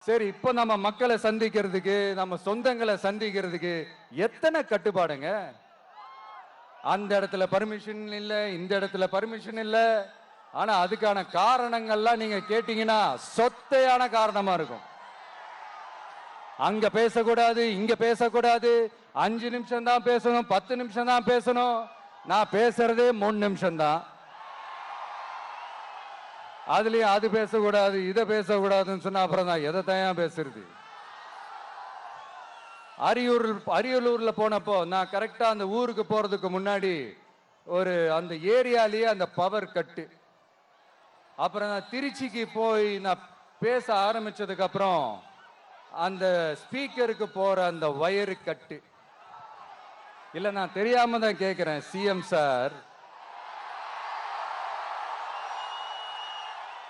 சரி, இப்போ நம்ம மக்களை சந்திக்கிறதுக்கு, நம்ம சொந்தங்களை சந்திக்கிறதுக்கு எத்தனை கட்டுப்பாடுங்க. அந்த இடத்துல பர்மிஷன் இல்ல, இந்த இடத்துல பர்மிஷன் இல்ல. ஆனா அதுக்கான காரணங்கள்லாம் நீங்க கேட்டீங்கன்னா சொத்தையான காரணமா இருக்கும். அங்க பேசக்கூடாது, இங்க பேசக்கூடாது, 5 நிமிஷம் தான் பேசணும், 10 நிமிஷம் தான் பேசணும். நான் பேசுறதே 3 நிமிஷம் தான். அதுலயும் அது பேசக்கூடாது, இதை பேசக்கூடாதுன்னு சொன்னா அப்புறம் நான் எதை தான் பேசுறது. அரியலூர்ல போனப்போ நான் கரெக்டா அந்த ஊருக்கு போறதுக்கு முன்னாடி ஒரு அந்த ஏரியாலேயே அந்த பவர் கட்டு. அப்புறம் நான் திருச்சிக்கு போய் நான் பேச ஆரம்பிச்சதுக்கு அப்புறம் அந்த ஸ்பீக்கருக்கு போற அந்த வயரு கட்டு. இல்ல, நான் தெரியாம தான் கேட்கிறேன் சிஎம் சார்.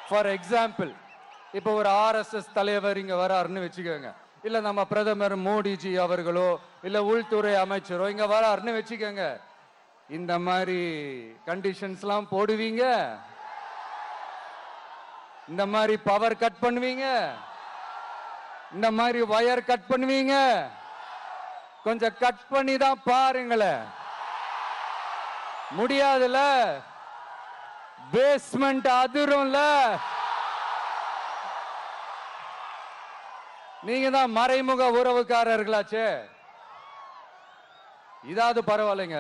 ஃபார் எக்ஸாம்பிள், இப்போ ஒரு ஆர்எஸ்எஸ் தலைவர் இங்க வராருன்னு வச்சுக்கோங்க, இல்ல நம்ம பிரதமர் மோடிஜி அவர்களோ இல்ல உள்துறை அமைச்சரோ இங்க வராருன்னு வச்சுக்கோங்க, இந்த மாதிரி கண்டிஷன்ஸ்லாம் போடுவீங்க, இந்த மாதிரி பவர் கட் பண்ணுவீங்க, இந்த மாதிரி வயர் கட் பண்ணுவீங்க. கொஞ்சம் கட் பண்ணி தான் பாருங்களேன். முடியாதுல, பேஸ்மெண்ட் அதிரும்ல. நீங்க தான் மறைமுக உறவுக்காரர்களாச்சே. இதாவது பரவாயில்லைங்க.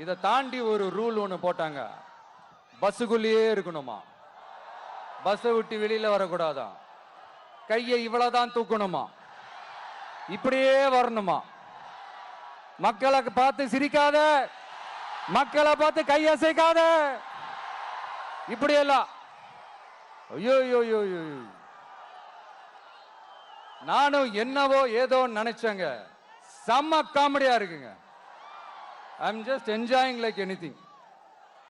இதை தாண்டி ஒரு ரூல் ஒண்ணு போட்டாங்க. பஸ்ஸுக்குள்ளேயே இருக்கணுமா, பஸ்ஸை விட்டு வெளியில வரக்கூடாதான், கையை இவ்வளவுதான் தூக்கணுமா, இப்படியே வரணுமா, மக்களை பார்த்து சிரிக்காத, மக்களை பார்த்து கையசைக்காத, இப்படியெல்லாம். ஐயோ ஐயோ, நானும் என்னவோ ஏதோ நினைச்சேங்க. செம்ம காமெடியா இருக்குங்க. I am just enjoying like anything.